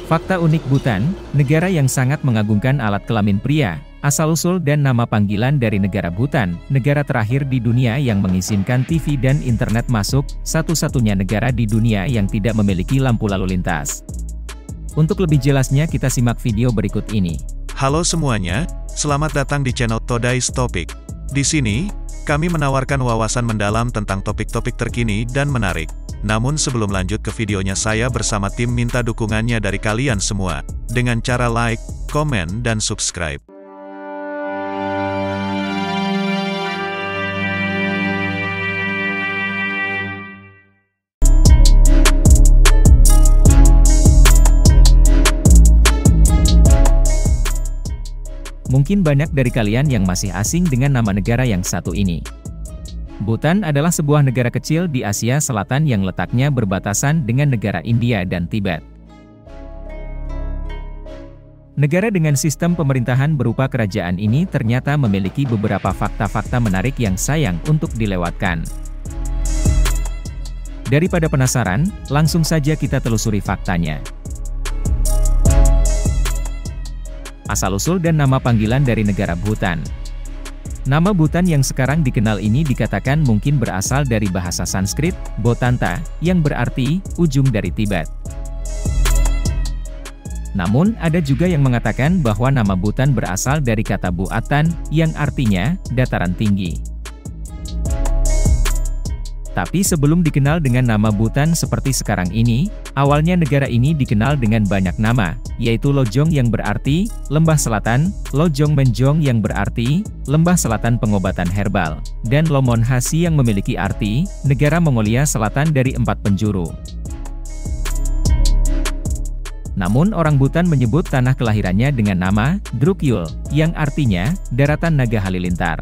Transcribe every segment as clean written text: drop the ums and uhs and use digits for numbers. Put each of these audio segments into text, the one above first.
Fakta unik Bhutan, negara yang sangat mengagungkan alat kelamin pria, asal-usul dan nama panggilan dari negara Bhutan, negara terakhir di dunia yang mengizinkan TV dan internet masuk, satu-satunya negara di dunia yang tidak memiliki lampu lalu lintas. Untuk lebih jelasnya kita simak video berikut ini. Halo semuanya, selamat datang di channel Today's Topic. Di sini, kami menawarkan wawasan mendalam tentang topik-topik terkini dan menarik. Namun sebelum lanjut ke videonya, saya bersama tim minta dukungannya dari kalian semua, dengan cara like, komen, dan subscribe. Mungkin banyak dari kalian yang masih asing dengan nama negara yang satu ini. Bhutan adalah sebuah negara kecil di Asia Selatan yang letaknya berbatasan dengan negara India dan Tibet. Negara dengan sistem pemerintahan berupa kerajaan ini ternyata memiliki beberapa fakta-fakta menarik yang sayang untuk dilewatkan. Daripada penasaran, langsung saja kita telusuri faktanya. Asal-usul dan nama panggilan dari negara Bhutan. Nama Bhutan yang sekarang dikenal ini dikatakan mungkin berasal dari bahasa Sanskrit, Botanta, yang berarti ujung dari Tibet. Namun, ada juga yang mengatakan bahwa nama Bhutan berasal dari kata Buatan, yang artinya dataran tinggi. Tapi sebelum dikenal dengan nama Bhutan seperti sekarang ini, awalnya negara ini dikenal dengan banyak nama, yaitu Lojong yang berarti lembah selatan, Lojong Menjong yang berarti lembah selatan pengobatan herbal, dan Lomon Hasi yang memiliki arti negara Mongolia Selatan dari 4 penjuru. Namun orang Bhutan menyebut tanah kelahirannya dengan nama Drukyul, yang artinya daratan naga halilintar.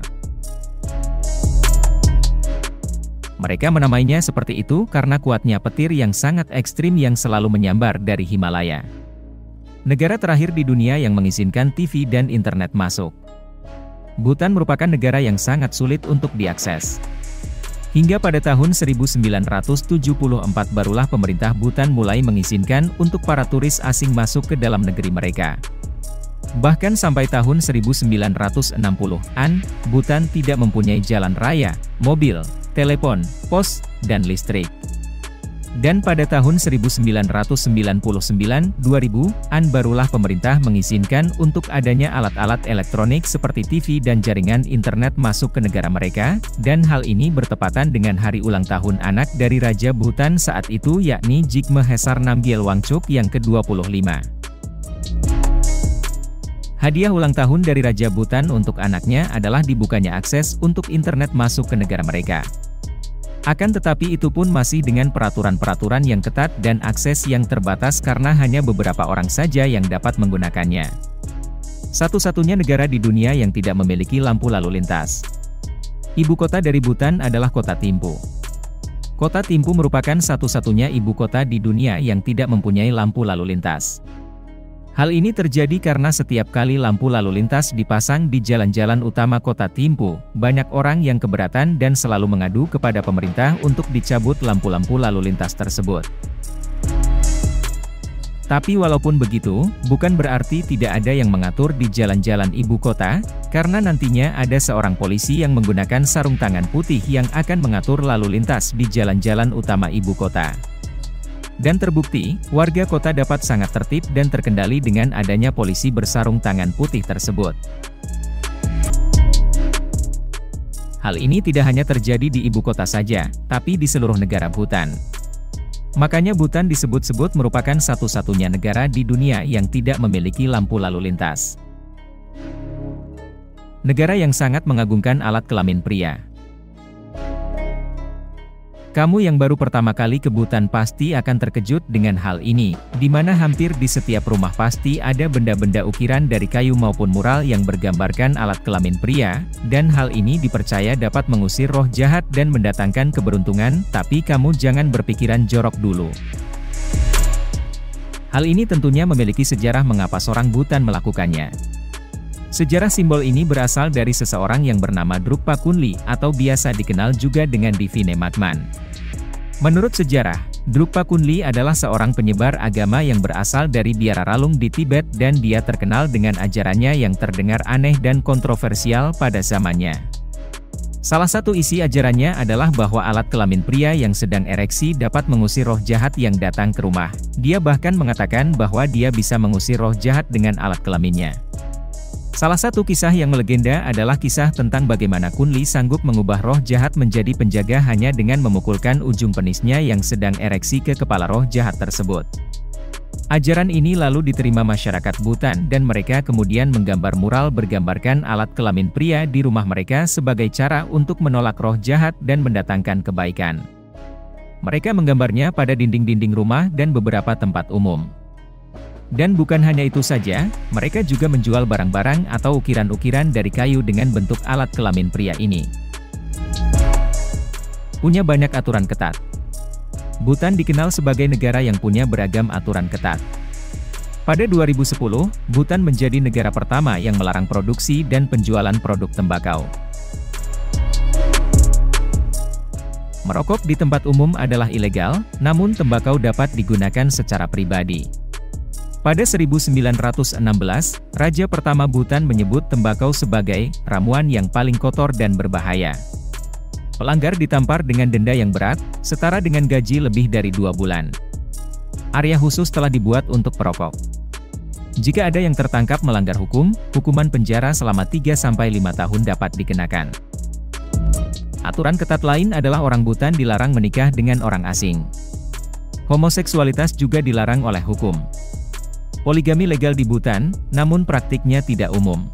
Mereka menamainya seperti itu karena kuatnya petir yang sangat ekstrim yang selalu menyambar dari Himalaya. Negara terakhir di dunia yang mengizinkan TV dan internet masuk. Bhutan merupakan negara yang sangat sulit untuk diakses. Hingga pada tahun 1974 barulah pemerintah Bhutan mulai mengizinkan untuk para turis asing masuk ke dalam negeri mereka. Bahkan sampai tahun 1960-an, Bhutan tidak mempunyai jalan raya, mobil, telepon, pos, dan listrik. Dan pada tahun 1999-2000-an barulah pemerintah mengizinkan untuk adanya alat-alat elektronik seperti TV dan jaringan internet masuk ke negara mereka, dan hal ini bertepatan dengan hari ulang tahun anak dari Raja Bhutan saat itu yakni Jigme Khesar Namgyel Wangchuk yang ke-25. Hadiah ulang tahun dari Raja Bhutan untuk anaknya adalah dibukanya akses untuk internet masuk ke negara mereka. Akan tetapi itu pun masih dengan peraturan-peraturan yang ketat dan akses yang terbatas karena hanya beberapa orang saja yang dapat menggunakannya. Satu-satunya negara di dunia yang tidak memiliki lampu lalu lintas. Ibu kota dari Bhutan adalah kota Thimphu. Kota Thimphu merupakan satu-satunya ibu kota di dunia yang tidak mempunyai lampu lalu lintas. Hal ini terjadi karena setiap kali lampu lalu lintas dipasang di jalan-jalan utama kota Thimphu, banyak orang yang keberatan dan selalu mengadu kepada pemerintah untuk dicabut lampu-lampu lalu lintas tersebut. Tapi walaupun begitu, bukan berarti tidak ada yang mengatur di jalan-jalan ibu kota, karena nantinya ada seorang polisi yang menggunakan sarung tangan putih yang akan mengatur lalu lintas di jalan-jalan utama ibu kota. Dan terbukti, warga kota dapat sangat tertib dan terkendali dengan adanya polisi bersarung tangan putih tersebut. Hal ini tidak hanya terjadi di ibu kota saja, tapi di seluruh negara Bhutan. Makanya Bhutan disebut-sebut merupakan satu-satunya negara di dunia yang tidak memiliki lampu lalu lintas. Negara yang sangat mengagungkan alat kelamin pria. Kamu yang baru pertama kali ke Bhutan pasti akan terkejut dengan hal ini, di mana hampir di setiap rumah pasti ada benda-benda ukiran dari kayu maupun mural yang bergambarkan alat kelamin pria, dan hal ini dipercaya dapat mengusir roh jahat dan mendatangkan keberuntungan, tapi kamu jangan berpikiran jorok dulu. Hal ini tentunya memiliki sejarah mengapa seorang Bhutan melakukannya. Sejarah simbol ini berasal dari seseorang yang bernama Drukpa Kunli atau biasa dikenal juga dengan Divine Madman. Menurut sejarah, Drukpa Kunli adalah seorang penyebar agama yang berasal dari Biararalung di Tibet dan dia terkenal dengan ajarannya yang terdengar aneh dan kontroversial pada zamannya. Salah satu isi ajarannya adalah bahwa alat kelamin pria yang sedang ereksi dapat mengusir roh jahat yang datang ke rumah. Dia bahkan mengatakan bahwa dia bisa mengusir roh jahat dengan alat kelaminnya. Salah satu kisah yang melegenda adalah kisah tentang bagaimana Kunli sanggup mengubah roh jahat menjadi penjaga hanya dengan memukulkan ujung penisnya yang sedang ereksi ke kepala roh jahat tersebut. Ajaran ini lalu diterima masyarakat Bhutan dan mereka kemudian menggambar mural bergambarkan alat kelamin pria di rumah mereka sebagai cara untuk menolak roh jahat dan mendatangkan kebaikan. Mereka menggambarnya pada dinding-dinding rumah dan beberapa tempat umum. Dan bukan hanya itu saja, mereka juga menjual barang-barang atau ukiran-ukiran dari kayu dengan bentuk alat kelamin pria ini. Punya banyak aturan ketat. Bhutan dikenal sebagai negara yang punya beragam aturan ketat. Pada 2010, Bhutan menjadi negara pertama yang melarang produksi dan penjualan produk tembakau. Merokok di tempat umum adalah ilegal, namun tembakau dapat digunakan secara pribadi. Pada 1916, Raja pertama Bhutan menyebut tembakau sebagai ramuan yang paling kotor dan berbahaya. Pelanggar ditampar dengan denda yang berat, setara dengan gaji lebih dari 2 bulan. Area khusus telah dibuat untuk perokok. Jika ada yang tertangkap melanggar hukum, hukuman penjara selama 3-5 tahun dapat dikenakan. Aturan ketat lain adalah orang Bhutan dilarang menikah dengan orang asing. Homoseksualitas juga dilarang oleh hukum. Poligami legal di Bhutan, namun praktiknya tidak umum.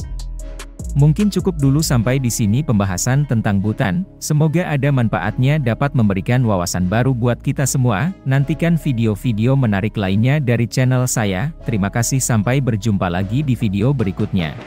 Mungkin cukup dulu sampai di sini pembahasan tentang Bhutan, semoga ada manfaatnya dapat memberikan wawasan baru buat kita semua. Nantikan video-video menarik lainnya dari channel saya. Terima kasih, sampai berjumpa lagi di video berikutnya.